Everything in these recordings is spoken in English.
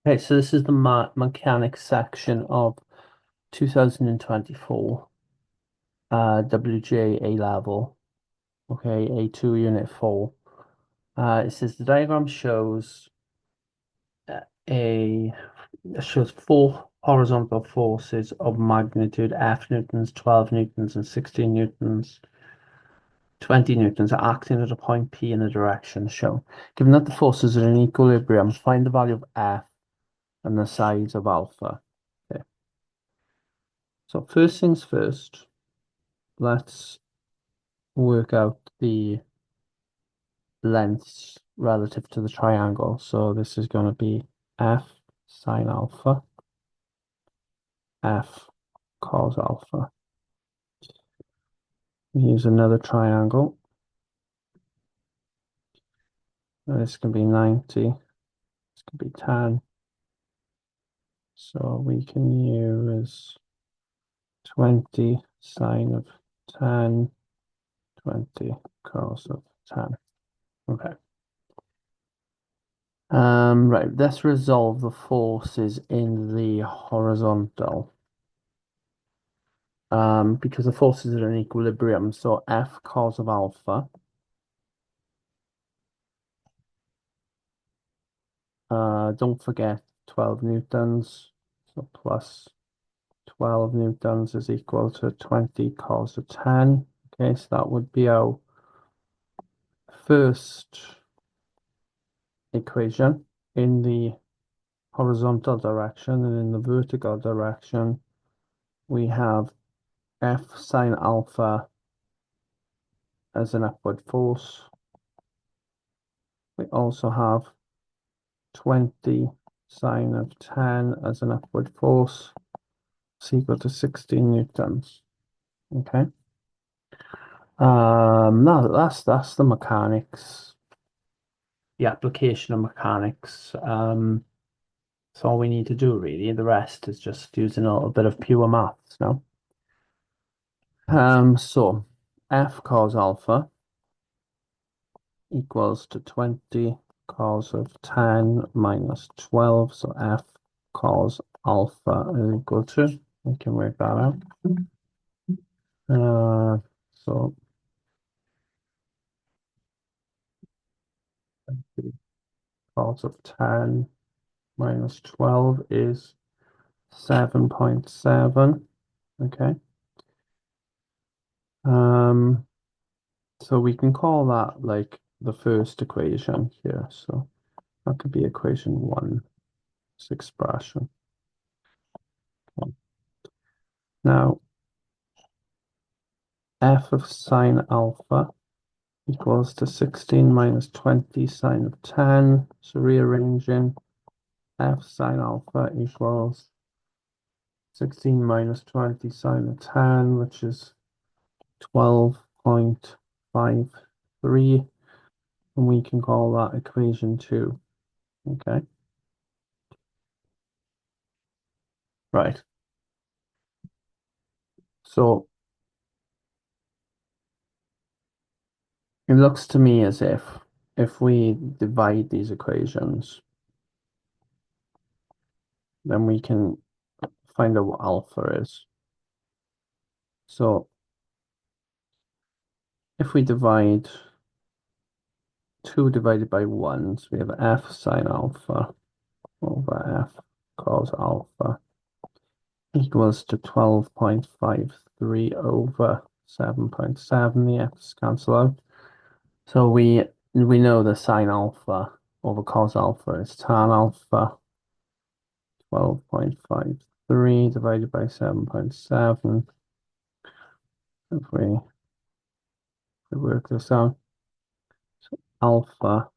Okay, so this is the mechanics section of 2024 WJEC level. Okay, A2 Unit 4. It says the diagram uh, a shows four horizontal forces of magnitude F newtons, 12 newtons, and 16 newtons. 20 newtons are acting at a point P in the direction shown. Given that the forces are in equilibrium, find the value of F and the size of alpha. Okay. So first things first, let's work out the lengths relative to the triangle. So this is going to be F sine alpha, F cos alpha. Use another triangle. This can be 90, this can be 10. So we can use 20 sine of 10, 20 cos of 10. Okay. Right, let's resolve the forces in the horizontal. Because the forces are in equilibrium. So F cos of alpha. Don't forget 12 newtons. So plus 12 newtons is equal to 20 cos of 10. Okay, so that would be our first equation in the horizontal direction, and in the vertical direction, we have F sine alpha as an upward force. We also have 20 sine of 10 as an upward force. It's equal to 16 newtons. Okay. No, that's the mechanics, the application of mechanics. That's all we need to do really. The rest is just using a little bit of pure maths now. So F cos alpha equals to 20 cos of 10 minus 12. So F cos alpha is equal to, we can work that out. So cos of 10 minus 12 is 7.7. Okay. So we can call that like the first equation here. So that could be equation one, this expression. Okay. Now, f of sine alpha equals to 16 minus 20 sine of 10. So rearranging, f sine alpha equals 16 minus 20 sine of 10, which is 12.53. And we can call that equation 2. Okay. Right. So it looks to me as if we divide these equations, then we can find out what alpha is. So if we divide 2 divided by 1, so we have f sine alpha over f cos alpha equals to 12.53 over 7.7. The f's cancel out. So we know the sine alpha over cos alpha is tan alpha. 12.53 divided by 7.7. If we work this out, so alpha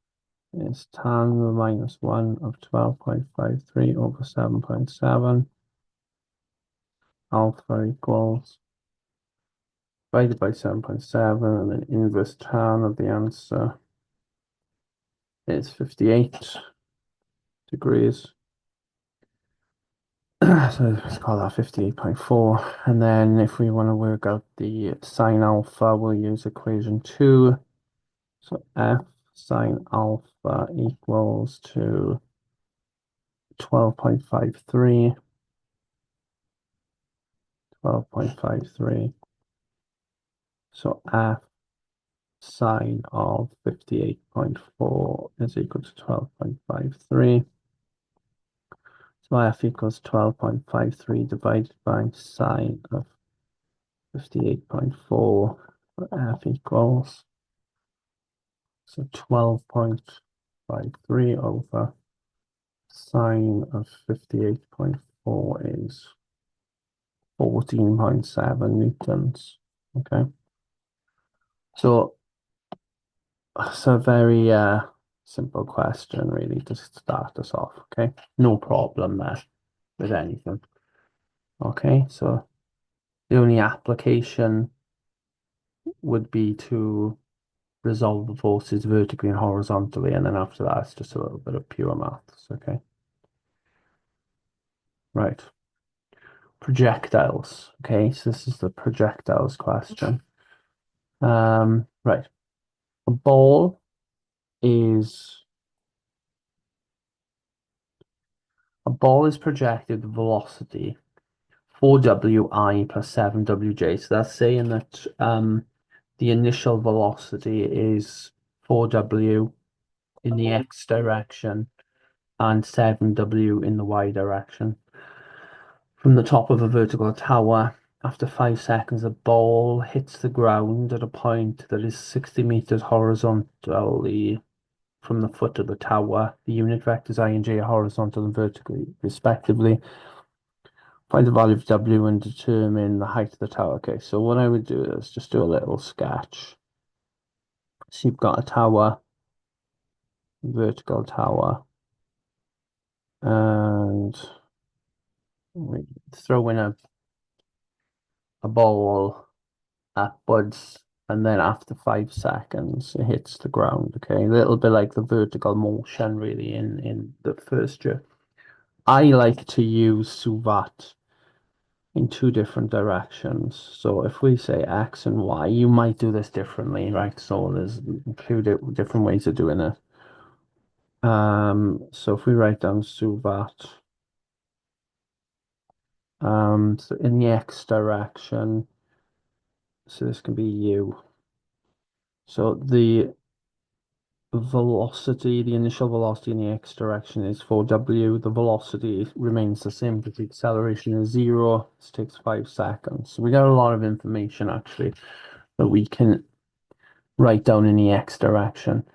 is tan the minus 1 of 12.53 over 7.7. Alpha equals divided by 7.7, and then inverse tan of the answer is 58 degrees. So let's call that 58.4. And then if we want to work out the sine alpha, we'll use equation 2. So f sine alpha equals to 12.53, 12.53. So F sine of 58.4 is equal to 12.53. So F equals 12.53 divided by sine of 58.4. F equals, so 12.53 over sine of 58.4 is 14.7 newtons. Okay. So it's a very simple question, really, to start us off. Okay. No problem there with anything. Okay. So the only application would be to resolve the forces vertically and horizontally, and then after that, it's just a little bit of pure maths. Okay. Right. Projectiles. Okay. So this is the projectiles question. Right. A ball is projected with velocity 4wi plus 7wj. So that's saying that the initial velocity is 4w in the x direction and 7w in the y direction. From the top of a vertical tower, after 5 seconds, the ball hits the ground at a point that is 60 meters horizontally from the foot of the tower. The unit vectors I and j are horizontal and vertically, respectively. Find the value of w and determine the height of the tower. Okay, so what I would do is just do a little sketch. So you've got a tower, vertical tower, and we throw in a ball upwards, and then after 5 seconds, it hits the ground. Okay, a little bit like the vertical motion, really, in the first year. I like to use suvat in 2 different directions. So if we say X and Y, you might do this differently, right? So there's 2 different ways of doing it. So if we write down suvat, so in the X direction, so this can be U. So the velocity, the initial velocity in the X direction is 4w. The velocity remains the same because the acceleration is 0. This takes 5 seconds. So we got a lot of information actually that we can write down in the X direction.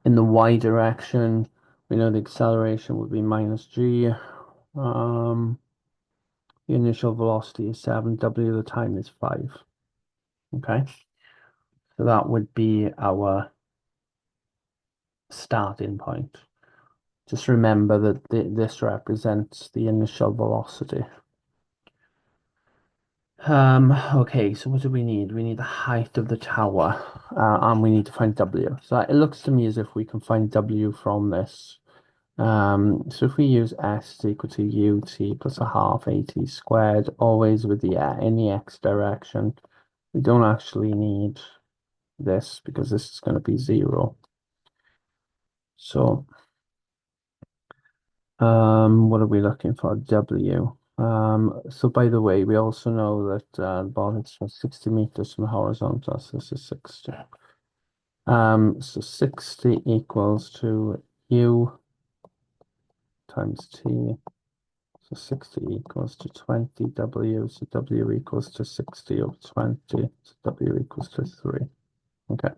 In the Y direction, we know the acceleration would be minus g. The initial velocity is 7w, the time is 5. Okay, so that would be our starting point. Just remember that this represents the initial velocity. Okay, so what do we need? We need the height of the tower, and we need to find W. So it looks to me as if we can find W from this. So if we use S is equal to UT plus a half AT squared, always with the in the X direction, we don't actually need this because this is going to be 0. So, what are we looking for? W. So by the way, we also know that the ball hits 60 meters from the horizontal, so this is 60. So 60 equals to U times T. So 60 equals to 20 W, so W equals to 60 over 20, so W equals to 3. Okay,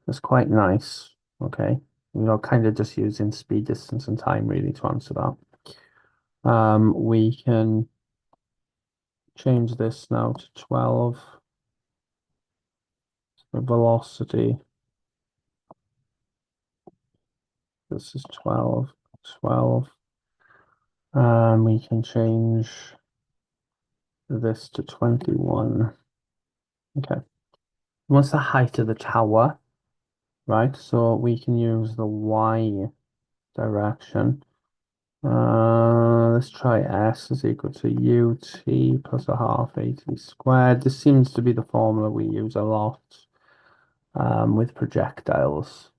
that's quite nice. Okay, we're kind of just using speed, distance, and time really to answer that. We can change this now to 12. The velocity, this is 12, 12. And we can change this to 21. Okay. What's the height of the tower? Right, so we can use the Y direction. Let's try S is equal to UT plus a half AT squared. This seems to be the formula we use a lot with projectiles.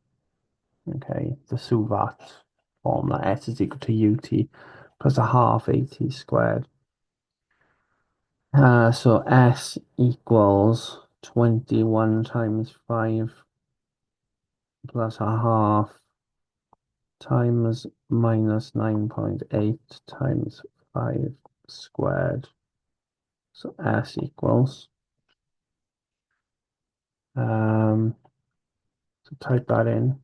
Okay, the suvat formula. S is equal to ut plus a half at squared. So S equals 21 times 5 plus a half times minus 9.8 times 5 squared. So S equals, so type that in.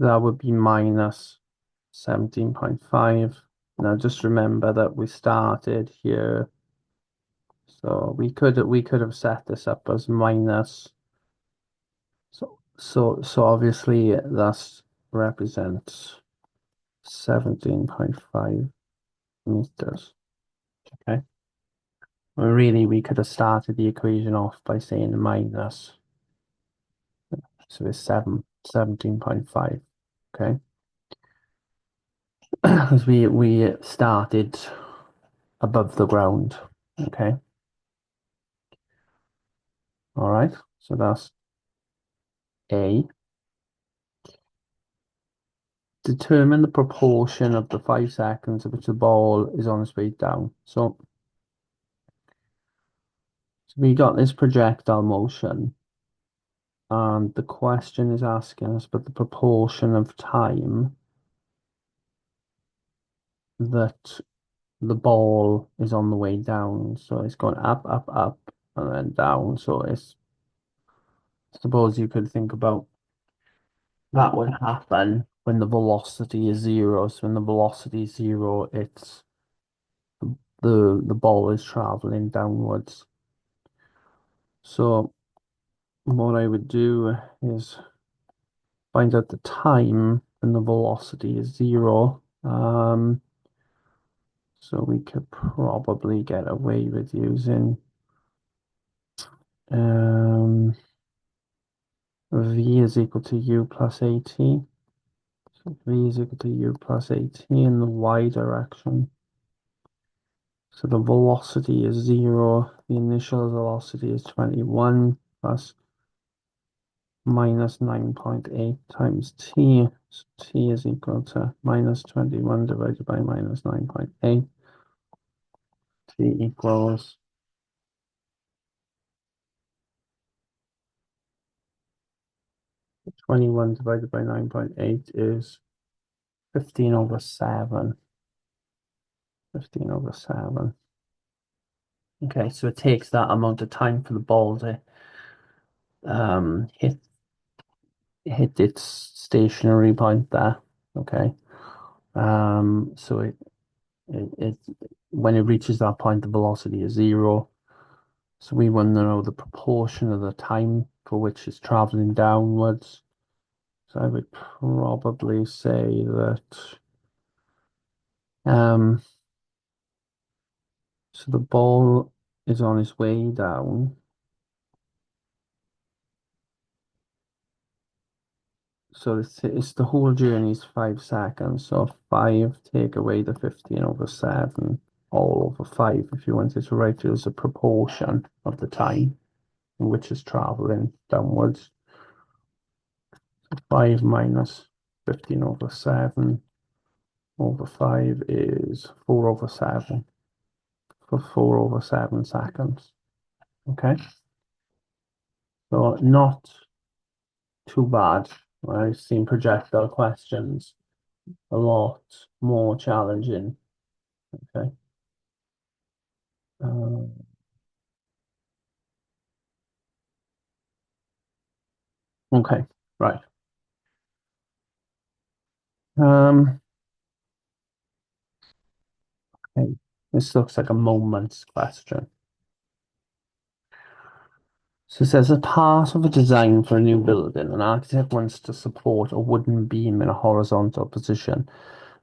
That would be minus 17.5. Now just remember that we started here. So we could have set this up as minus. So obviously that represents 17.5 meters. Okay. Well, really, we could have started the equation off by saying minus. So it's 17.5. Okay. Because we started above the ground. Okay. All right. So that's A. Determine the proportion of the 5 seconds in which the ball is on its way down. So we got this projectile motion, and the question is asking us about the proportion of time that the ball is on the way down. So it's going up, up, up, and then down. So it's, suppose you could think about that would happen when the velocity is zero. So when the velocity is zero, it's the ball is traveling downwards. So what I would do is find out the time when the velocity is zero. So we could probably get away with using v is equal to u plus at. So v is equal to u plus at in the y direction. So the velocity is zero. The initial velocity is 21 plus minus 9.8 times t. So t is equal to minus 21 divided by minus 9.8. T equals 21 divided by 9.8 is 15 over 7. 15 over 7. Okay, so it takes that amount of time for the ball to hit its stationary point there. Okay. So it when it reaches that point, the velocity is zero. So we want to know the proportion of the time for which it's traveling downwards. So I would probably say that so the ball is on its way down. So it's the whole journey is 5 seconds. So 5 take away the 15 over 7 all over 5 if you wanted to write it as a proportion of the time in which it's traveling downwards. So 5 minus 15 over 7 over 5 is 4 over 7 for 4 over 7 seconds. Okay. So not too bad. I've seen projectile questions a lot more challenging. Okay. Okay, right. Okay. This looks like a moments question. So it says, as part of a design for a new building, an architect wants to support a wooden beam in a horizontal position.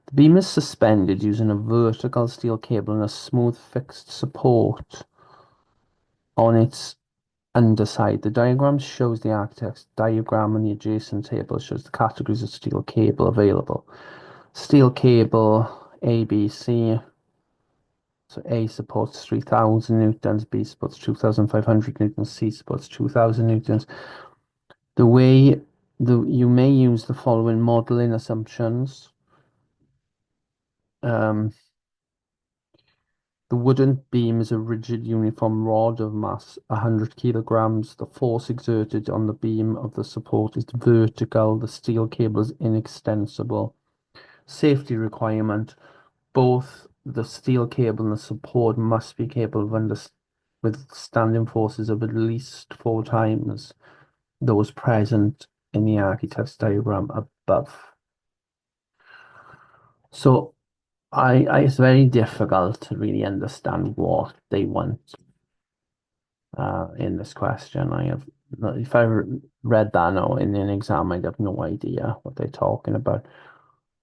The beam is suspended using a vertical steel cable and a smooth fixed support on its underside. The diagram shows the architect's diagram, and the adjacent table shows the categories of steel cable available. Steel cable ABC. So A supports 3,000 newtons, B supports 2,500 newtons, C supports 2,000 newtons. The way you may use the following modeling assumptions. The wooden beam is a rigid uniform rod of mass 100 kilograms. The force exerted on the beam of the support is vertical. The steel cable is inextensible. Safety requirement. Both the steel cable and the support must be capable of withstanding forces of at least 4 times those present in the architect's diagram above. So it's very difficult to really understand what they want in this question. If I read that now in an exam, I'd have no idea what they're talking about.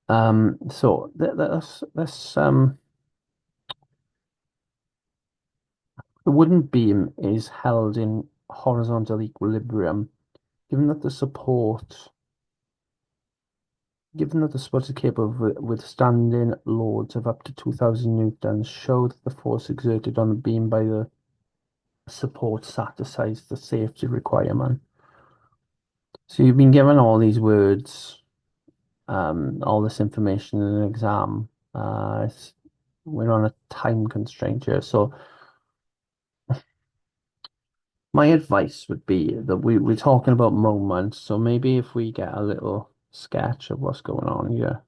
So let's the wooden beam is held in horizontal equilibrium, given that the support is capable of withstanding loads of up to 2,000 newtons. Show that the force exerted on the beam by the support satisfies the safety requirement. So you've been given all these words, all this information in an exam. We're on a time constraint here, so my advice would be that we're talking about moments, so maybe if we get a little sketch of what's going on here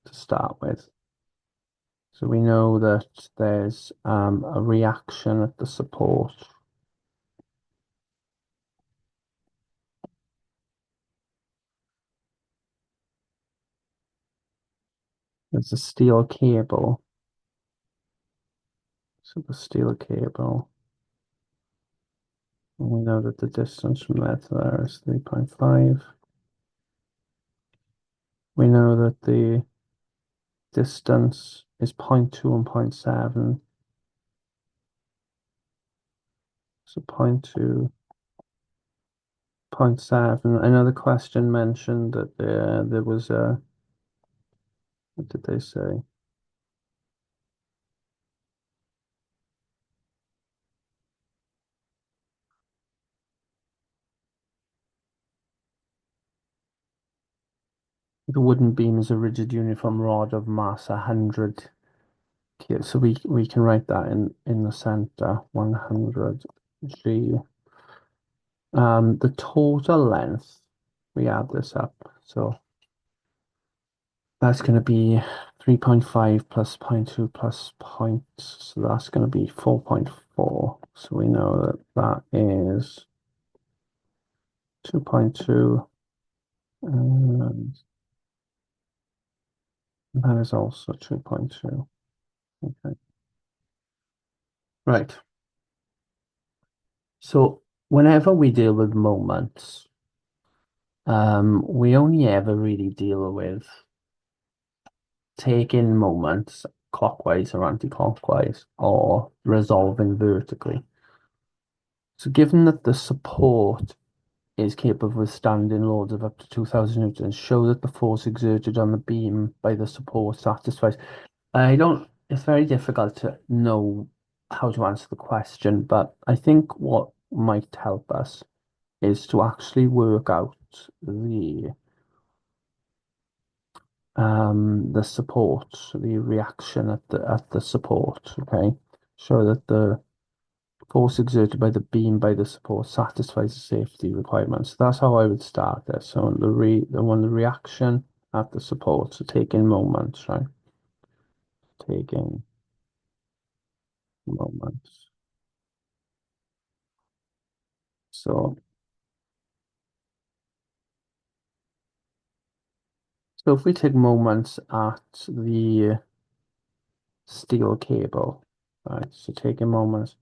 to start with. So we know that there's a reaction at the support. There's a steel cable. So the steel cable. And we know that the distance from there to there is 3.5. We know that the distance is 0.2 and 0.7. So 0.2, 0.7. Another question mentioned that there was a, what did they say? The wooden beam is a rigid uniform rod of mass 100. So we can write that in the center, 100 G. The total length, we add this up, so that's going to be 3.5 plus 0.2 plus point, so that's going to be 4.4. So we know that is 2.2, and that is also 2.2. Okay. Right. So whenever we deal with moments, we only ever really deal with taking moments clockwise or anti-clockwise or resolving vertically. So given that the support is capable of withstanding loads of up to 2,000 newtons, show that the force exerted on the beam by the support satisfies. It's very difficult to know how to answer the question, but I think what might help us is to actually work out the support, the reaction at the support, okay? Show that the force exerted by the beam by the support satisfies the safety requirements. That's how I would start this. So the reaction at the support, so taking moments, right? Taking moments. So if we take moments at the steel cable, right? So taking moments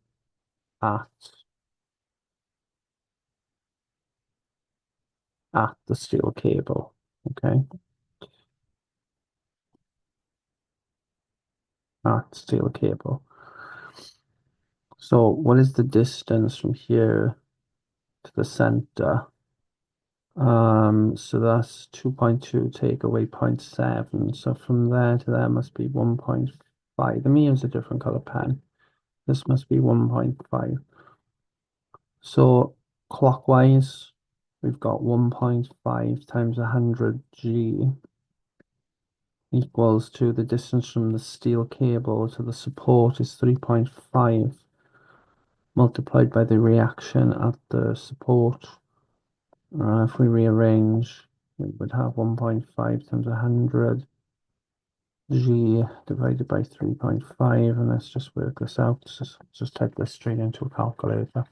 at the steel cable, okay? At steel cable. So what is the distance from here to the center? So that's 2.2 take away 0.7. So from there to there must be 1.5. Let me use a different color pen. This must be 1.5. So clockwise, we've got 1.5 times 100 G equals to the distance from the steel cable to the support is 3.5 multiplied by the reaction at the support. If we rearrange, we would have 1.5 times 100 G divided by 3.5, and let's just work this out. Just type this straight into a calculator.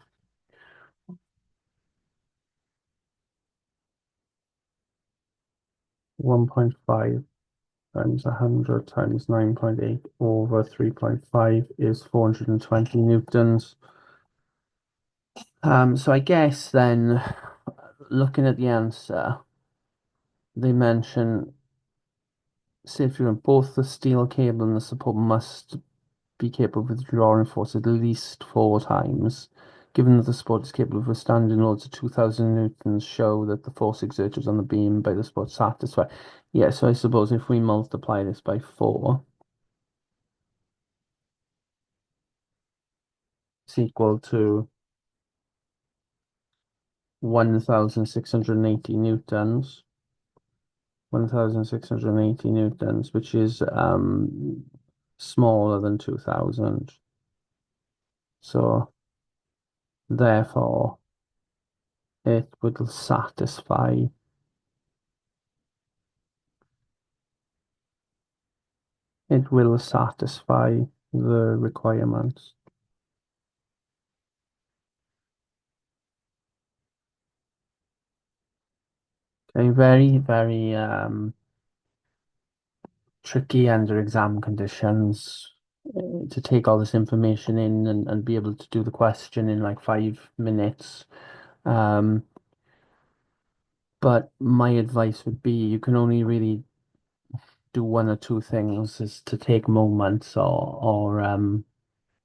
1.5 times 100 times 9.8 over 3.5 is 420 newtons. So I guess then, looking at the answer, they mention safety on both the steel cable and the support must be capable of withdrawing force at least 4 times. Given that the support is capable of withstanding loads of 2,000 newtons, show that the force exerted on the beam by the support satisfied. Yeah, so I suppose if we multiply this by 4, it's equal to 1,680 newtons. 1,680 newtons, which is smaller than 2,000. So therefore, it will satisfy the requirements. Okay, very, very tricky under exam conditions to take all this information in and be able to do the question in like 5 minutes. But my advice would be you can only really do one or two things, is to take moments or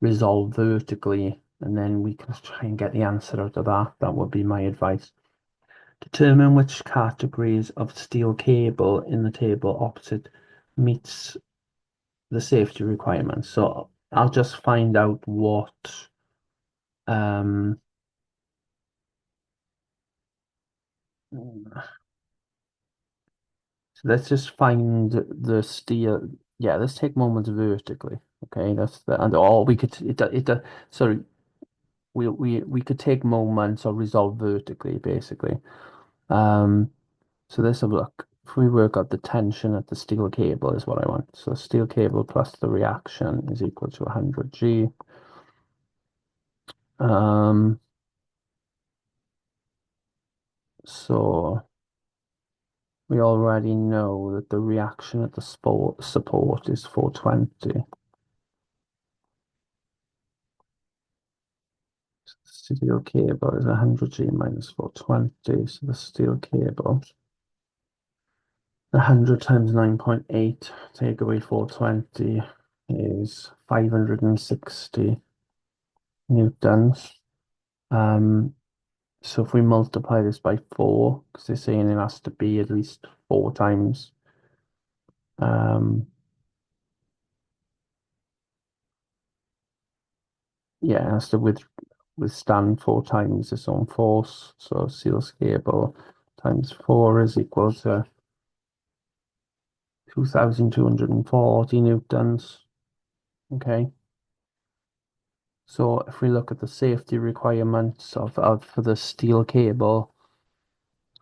resolve vertically, and then we can try and get the answer out of that. That would be my advice. Determine which categories of steel cable in the table opposite meets the safety requirements. So I'll just find out what so let's just find the steel. Yeah, let's take moments vertically. Okay, that's the and or we could sorry, we could take moments or resolve vertically basically. Um, so let's have a look. If we work out the tension at the steel cable is what I want. So steel cable plus the reaction is equal to 100 G. Um, so we already know that the reaction at the support is 420. Steel cable is 100 G minus 420. So the steel cable, 100 times 9.8, take away 420 is 560 newtons. So if we multiply this by 4, because they're saying it has to be at least 4 times, yeah, it has to withstand 4 times its own force. So steel cable times 4 is equal to 2,240 newtons. Okay. So if we look at the safety requirements for the steel cable,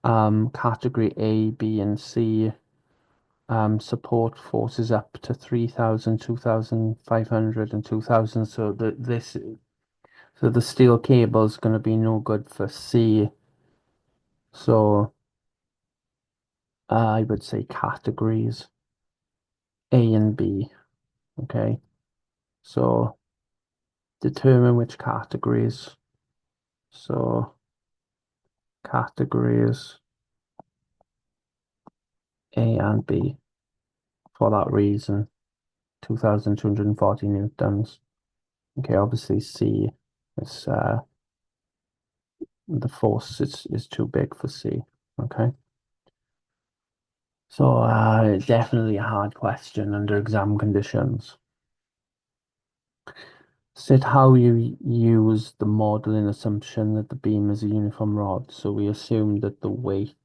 category A, B, and C, support forces up to 3,000, 2,500, and 2,000. So the steel cable is going to be no good for C. So I would say categories A and B. Okay. So determine which categories. So categories A and B for that reason. 2,240 newtons. Okay, obviously C is the force is too big for C. Okay. So definitely a hard question under exam conditions. State how you use the modeling assumption that the beam is a uniform rod. So we assume that the weight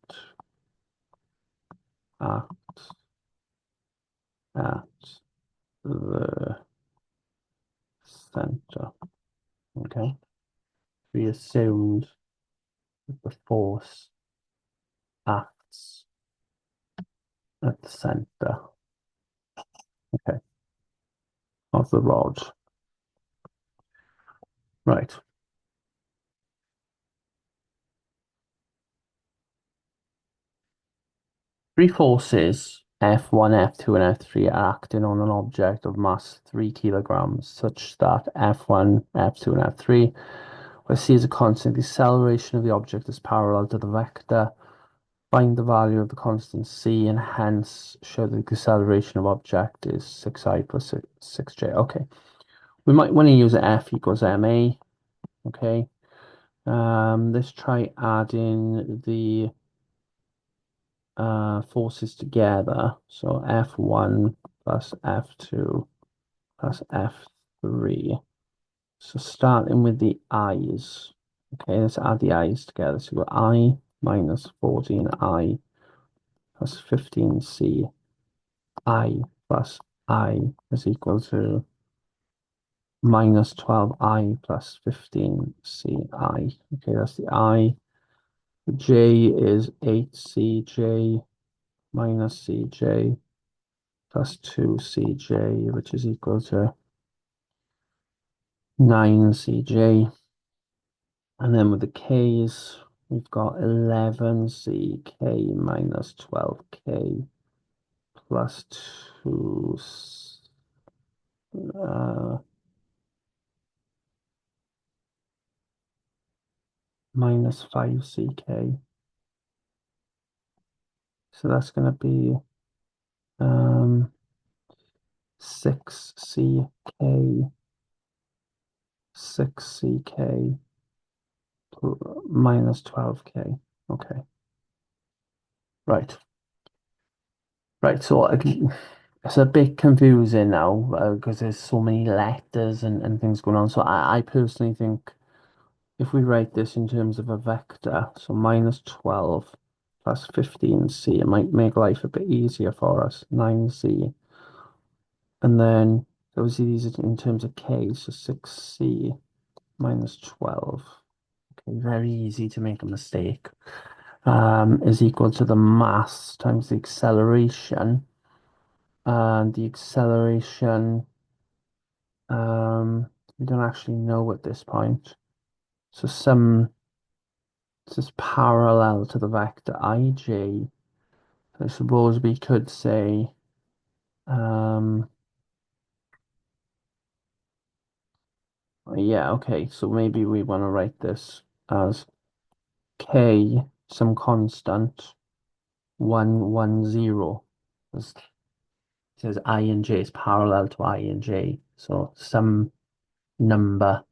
at, at the center. Okay. We assumed that the force acts at the center. Okay. Of the rod. Right. Three forces, F1, F2, and F3, are acting on an object of mass 3 kilograms, such that F1, F2, and F3, where c is a constant, the acceleration of the object is parallel to the vector. Find the value of the constant c, and hence show that the acceleration of object is 6i plus 6j. Okay. We might want to use F equals ma. Okay. Let's try adding the forces together. So F1 plus F2 plus F3. So starting with the i's. Okay, let's add the i's together. So we've got I minus 14i plus 15c. I plus I is equal to minus 12i plus 15ci. Okay, that's the I. J is 8cj minus cj plus 2cj, which is equal to 9cj. And then with the k's, we've got 11ck minus 12k plus 2 minus 5ck. So that's going to be 6ck, 6ck minus 12k. Okay. Right. Right. So it's a bit confusing now because there's so many letters and things going on. So I personally think if we write this in terms of a vector, so minus 12 plus 15c, it might make life a bit easier for us. 9c. And then obviously these are in terms of k, so 6c minus 12. Okay, very easy to make a mistake. Is equal to the mass times the acceleration. And the acceleration, we don't actually know at this point. So this is parallel to the vector ij. I suppose we could say, yeah, okay. So maybe we want to write this as k, some constant, 110. It says I and j is parallel to I and j. So some number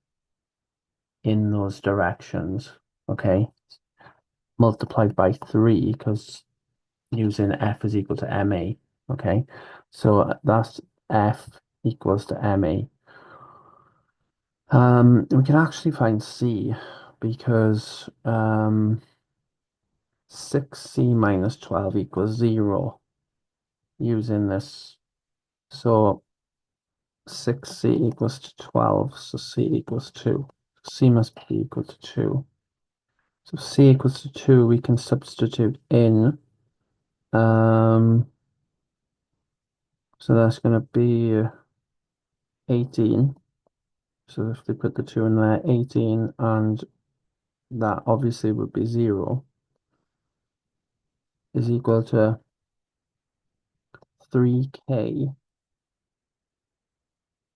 in those directions, okay, multiplied by 3 because using f is equal to ma, okay, so that's f equals to ma. We can actually find c because 6c minus 12 equals 0 using this. So 6c equals to 12, so c equals 2. C must be equal to 2. So c equals to 2, we can substitute in. So that's going to be 18. So if they put the 2 in there, 18, and that obviously would be 0, is equal to 3k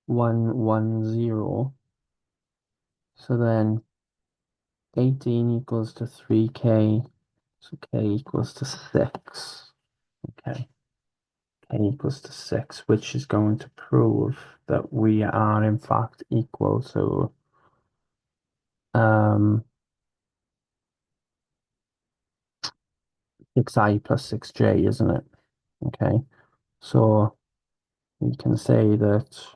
110. So then 18 equals to 3k, so k equals to 6. Okay, k equals to 6, which is going to prove that we are in fact equal to 6i plus 6j, isn't it? Okay, so we can say that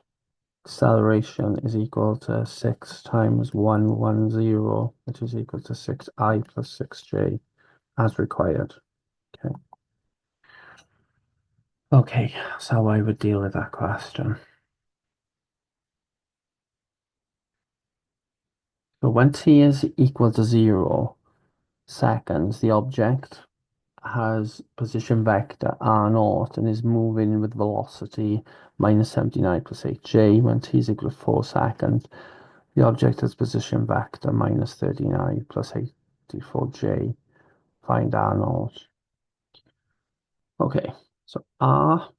acceleration is equal to 6 times 110, which is equal to 6i plus 6j as required. Okay. Okay, so I would deal with that question. So when t is equal to 0 seconds, the object has position vector r0 and is moving with velocity minus 79 plus 8j. When t is equal to 4 seconds, the object has position vector minus 39 plus 84j. Find r0. Okay, so r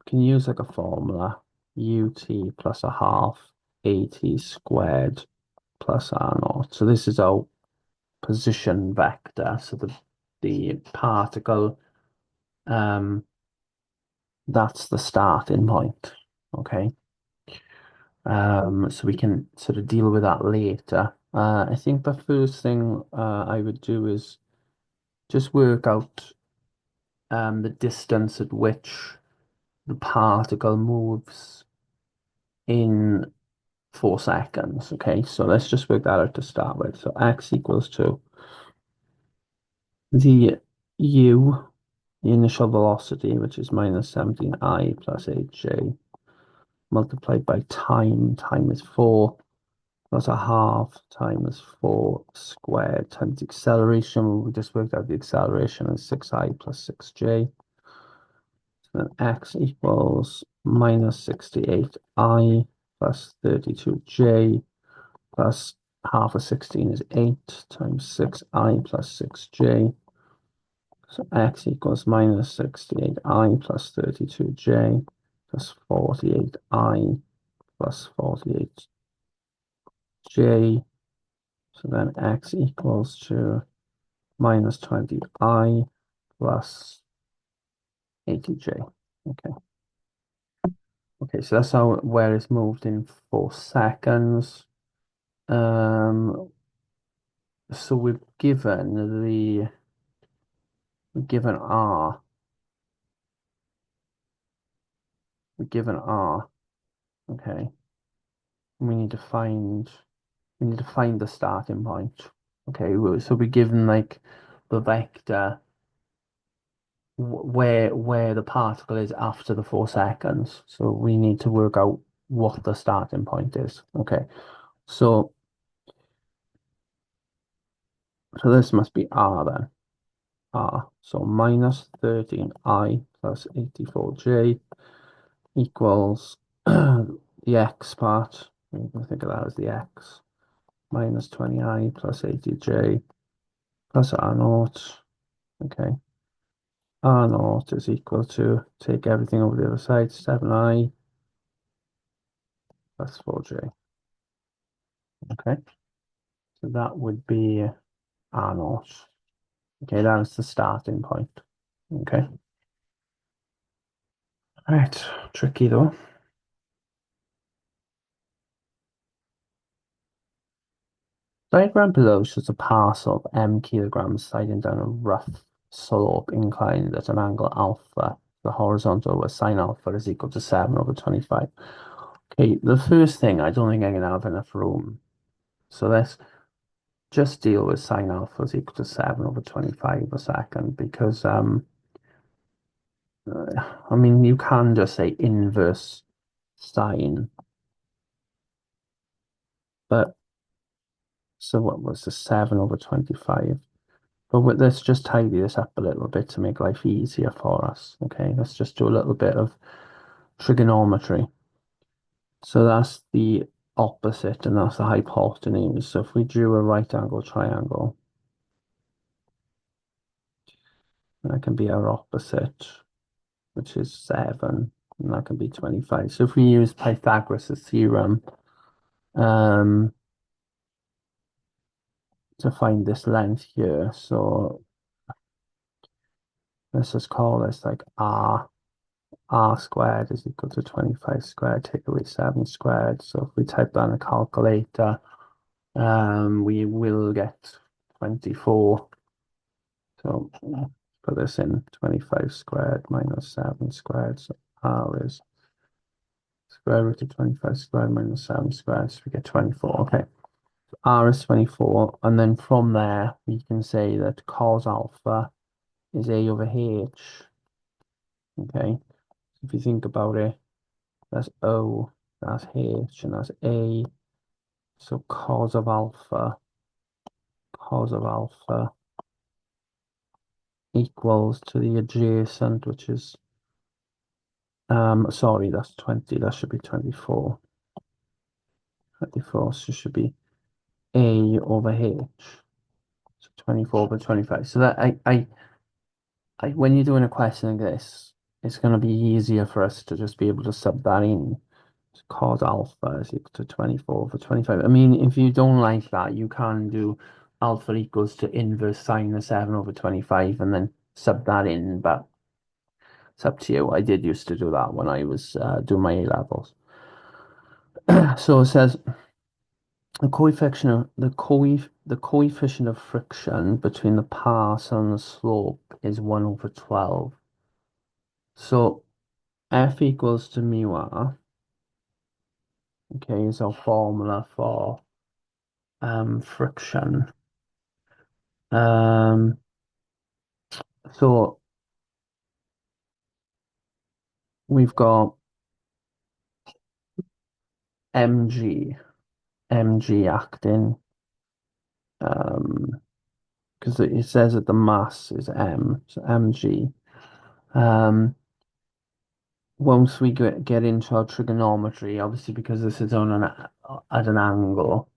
can use like a formula, ut plus a half at squared plus r0. So this is our position vector. So the particle, that's the starting point. Okay. So we can sort of deal with that later. I think the first thing I would do is just work out the distance at which the particle moves in 4 seconds. Okay, so let's just work that out to start with. So x equals to the u, the initial velocity, which is minus 17i plus 8j, multiplied by time. Time is 4, plus a half times 4 squared times the acceleration. We just worked out the acceleration is 6i plus 6j. So then x equals minus 68i plus 32j plus half of 16 is 8 times 6i plus 6j. So x equals minus 68i plus 32j plus 48i plus 48j. So then x equals to minus 20i plus 80j. Okay. Okay, so that's how where it's moved in 4 seconds. So we've given R. We've given R. Okay. We need to find the starting point. Okay, so we're given like the vector where the particle is after the 4 seconds. So we need to work out what the starting point is. Okay, so this must be R then. R. So minus 13i plus 84j equals the x part. You can think of that as the x. Minus 20i plus 80j plus r naught. Okay. R naught is equal to, take everything over the other side, 7i plus 4j. Okay. So that would be R naught. Okay, that is the starting point. Okay. Right, tricky though. Diagram below shows a parcel of m kilograms sliding down a rough slope inclined at an angle alpha. The horizontal where sine alpha is equal to 7 over 25. Okay, the first thing, I don't think I'm going to have enough room. So let's just deal with sine alpha is equal to 7 over 25 a second because, I mean, you can just say inverse sine, but so what was the 7 over 25? But let's just tidy this up a little bit to make life easier for us. Okay, let's just do a little bit of trigonometry. So that's the opposite and that's the hypotenuse. So if we drew a right angle triangle, that can be our opposite, which is 7, and that can be 25. So if we use Pythagoras' theorem to find this length here, so let's just call this like R. R squared is equal to 25 squared, take away 7 squared. So if we type that in a calculator, we will get 24. So put this in 25 squared minus 7 squared. So R is Square root of 25 squared minus 7 squared, so we get 24. Okay. R is 24, and then from there we can say that cos alpha is A over H. Okay. So if you think about it, that's O, that's H, and that's A. So cos of alpha equals to the adjacent, which is sorry, that's 20, that should be 24. 24, so it should be A over H. So 24 over 25. So that when you're doing a question like this, it's going to be easier for us to just be able to sub that in. So cos alpha is equal to 24 over 25. I mean, if you don't like that, you can do alpha equals to inverse sine of 7 over 25 and then sub that in, but it's up to you. I did used to do that when I was doing my A levels. So it says the coefficient of friction between the pass and the slope is 1 over 12. So F equals to mu r, okay, is our formula for friction. So we've got mg acting, because it says that the mass is m, so mg. Once we get into our trigonometry, obviously because this is on at an angle,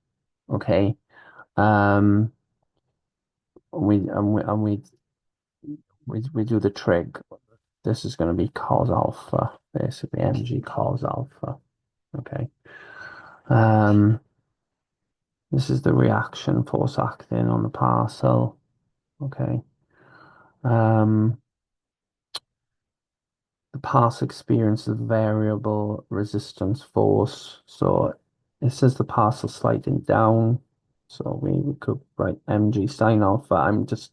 okay. Um, we do the trig. This is going to be cos alpha, basically mg cos alpha. Okay. Um, this is the reaction force acting on the parcel. Okay. Um, the parcel experiences variable resistance force. So it says the parcel sliding down. So we could write mg sine alpha. I'm just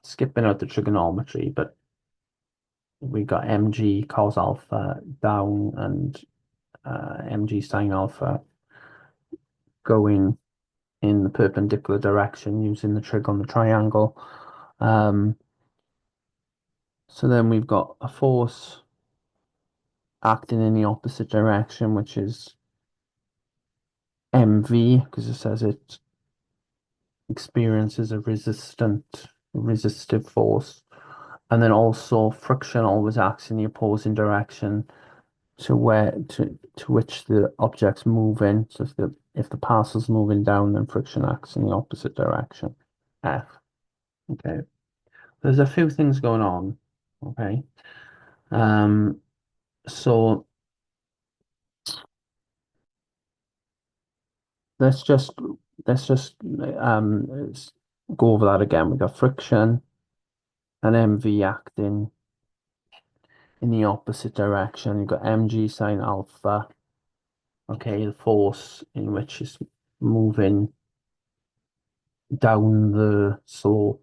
skipping out the trigonometry, but we got mg cos alpha down and mg sine alpha going in the perpendicular direction using the trig on the triangle. So then we've got a force acting in the opposite direction, which is mv, because it says it experiences a resistive force. And then also friction always acts in the opposing direction to which the object's moving. So if the parcel's moving down, then friction acts in the opposite direction. F. Okay. There's a few things going on. Okay. So let's just let's go over that again. We got friction and mv acting in the opposite direction. You've got mg sine alpha. Okay, the force in which is moving down the slope.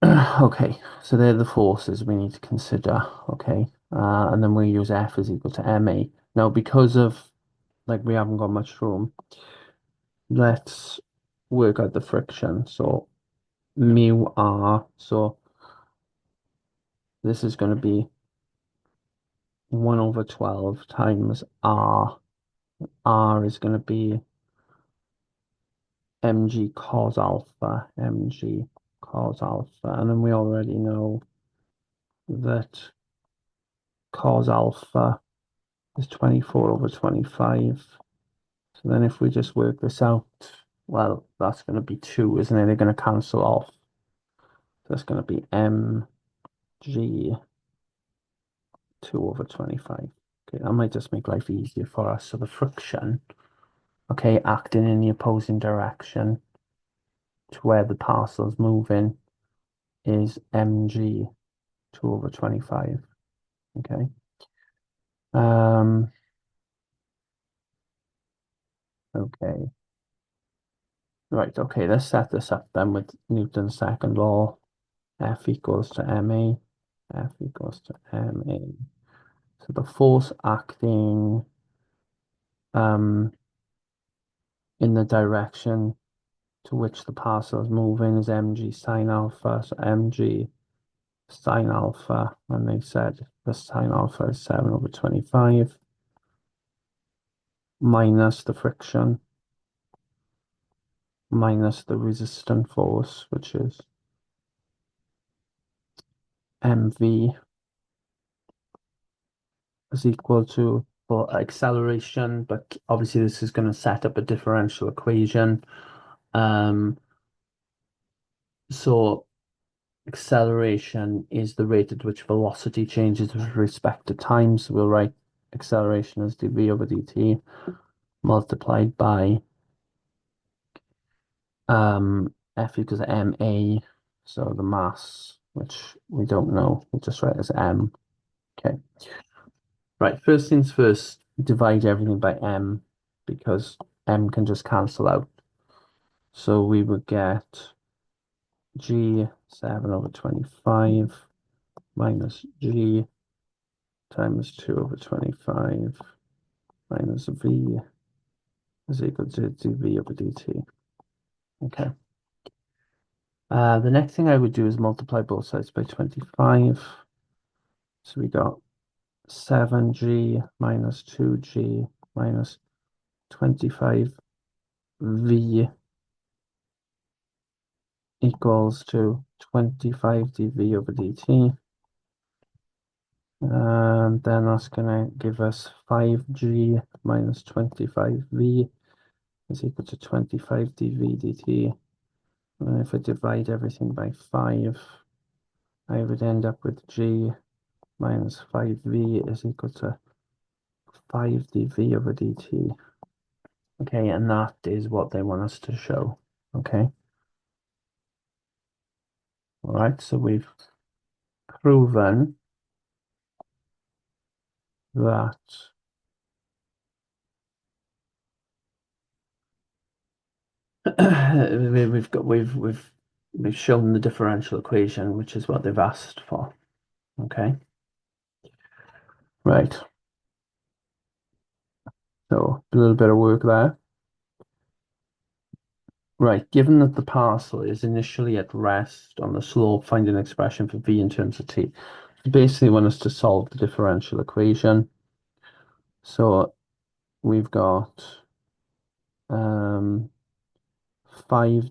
Okay, so they're the forces we need to consider. Okay, and then we use F is equal to ma. Now, because of like we haven't got much room, let's work out the friction. So mu r. So this is going to be 1 over 12 times r. R is going to be mg cos alpha, mg cos alpha. And then we already know that cos alpha is 24 over 25. So then if we just work this out, well, that's going to be 2, isn't it? They're going to cancel off. So that's going to be mg 2 over 25. Okay, that might just make life easier for us. So the friction, okay, acting in the opposing direction to where the parcel's moving is mg 2 over 25. Okay. Okay. Right, okay, let's set this up then with Newton's second law. F equals to ma. F equals to ma. So the force acting in the direction to which the parcel is moving is mg sine alpha. So mg sine alpha, and they said the sine alpha is 7/25 minus the friction minus the resistant force, which is mv is equal to, for acceleration, but obviously this is going to set up a differential equation. So acceleration is the rate at which velocity changes with respect to time. So we'll write acceleration as dv/dt multiplied by F equals ma, so the mass, which we don't know, we'll just write as m. Okay. Right, first things first, divide everything by m, because m can just cancel out. So we would get g 7/25 minus g times 2/25 minus v is equal to dv/dt. Okay. The next thing I would do is multiply both sides by 25. So we got 7g minus 2g minus 25v equals to 25 dv/dt. And then that's going to give us 5g minus 25v is equal to 25 dv/dt. And if I divide everything by 5, I would end up with g minus 5v is equal to 5 dv/dt. Okay, and that is what they want us to show. Okay. All right, so we've proven that we've shown the differential equation, which is what they've asked for. Okay. Right. So a little bit of work there. Right, given that the parcel is initially at rest on the slope, find an expression for v in terms of t. They basically want us to solve the differential equation. So we've got 5d,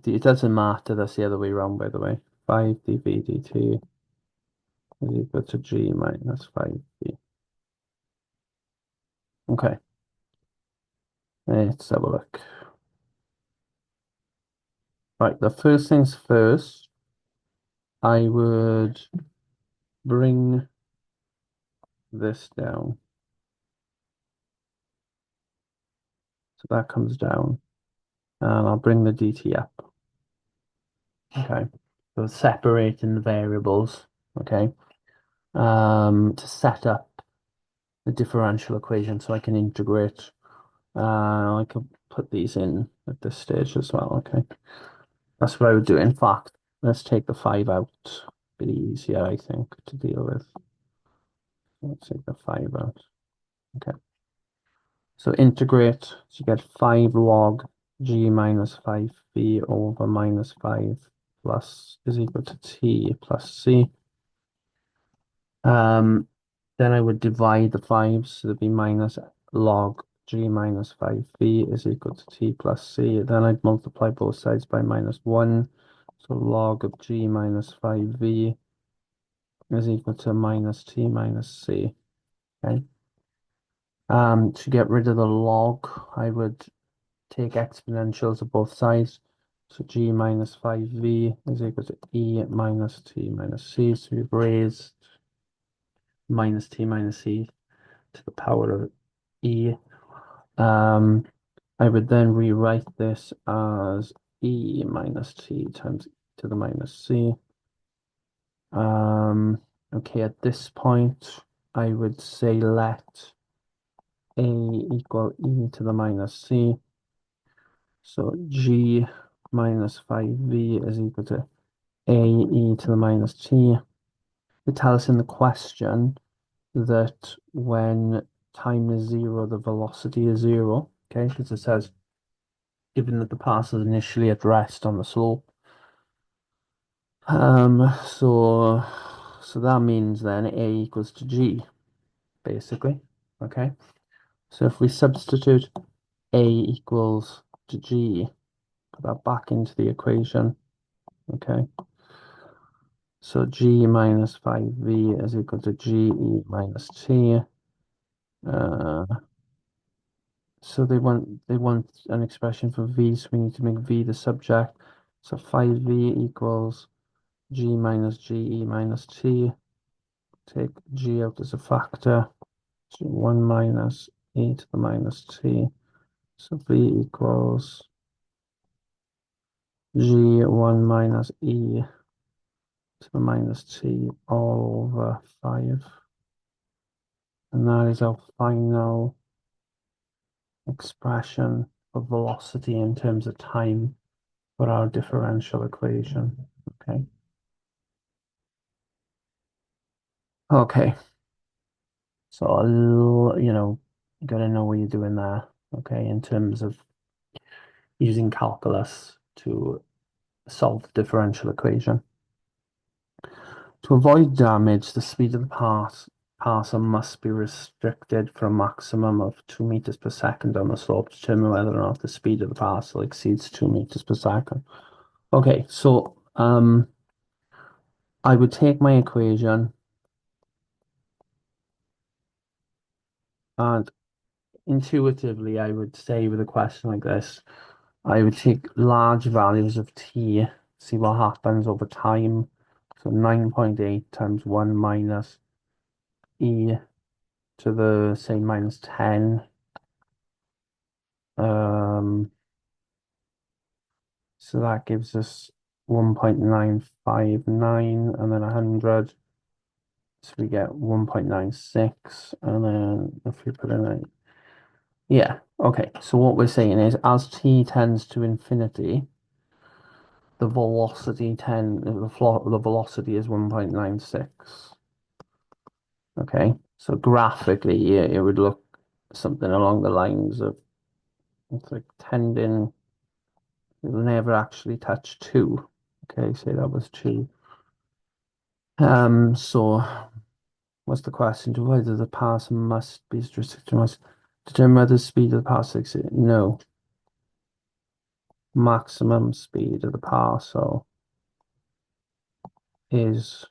it doesn't matter, that's the other way around, by the way. 5 dv/dt is equal to g minus 5v. Okay, let's have a look. Right, the first things first, I would bring this down. So that comes down, and I'll bring the dt up. Okay, so separating the variables, okay, to set up the differential equation so I can integrate. I can put these in at this stage as well, okay. That's what I would do. In fact, let's take the 5 out. A bit easier, I think, to deal with. Let's take the 5 out. Okay. So integrate, so you get 5 log g minus 5v over minus 5 plus is equal to t plus c. Then I would divide the 5, so there'd be minus log g minus 5v is equal to t plus c. Then I'd multiply both sides by minus 1. So log of g minus 5v is equal to minus t minus c. Okay. To get rid of the log, I would take exponentials of both sides. So g minus 5v is equal to e minus t minus c. So we've raised minus t minus c to the power of e. I would then rewrite this as e minus t times e to the minus c. Okay, at this point, I would say let a equal e to the minus c. So g minus 5v is equal to a e to the minus t. They tell us in the question that when time is 0, the velocity is 0. Okay, because it says, given that the path is initially at rest on the slope. So that means then A equals to G, basically. Okay. So if we substitute A equals to G, put that back into the equation. Okay. So G minus 5V is equal to GE minus T. So they want an expression for V, so we need to make V the subject. So 5V equals G minus GE minus T. Take G out as a factor. So 1 minus e to the minus T. So V equals G1 minus e to the minus T all over 5. And that is our final expression of velocity in terms of time for our differential equation. Okay. Okay. So, you got to know what you're doing there. Okay. In terms of using calculus to solve the differential equation. To avoid damage, the speed of the passer must be restricted for a maximum of 2 meters per second on the slope to determine whether or not the speed of the passer exceeds 2 meters per second. Okay, so I would take my equation and intuitively I would say with a question like this, I would take large values of t, see what happens over time. So 9.8 times 1 minus e to the, say, minus 10. So that gives us 1.959 and then 100. So we get 1.96. And then if we put in a, yeah, okay. So what we're saying is as t tends to infinity, the velocity the velocity is 1.96. Okay. So graphically, yeah, it would look something along the lines of it's like tending, it'll never actually touch 2. Okay, say that was 2. So what's the question? To whether the pass must be restricted must determine whether the speed of the pass exceeds. No. Maximum speed of the parcel is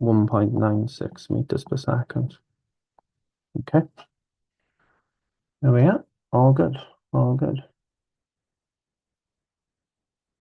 1.96 meters per second. Okay. There we are. All good. All good.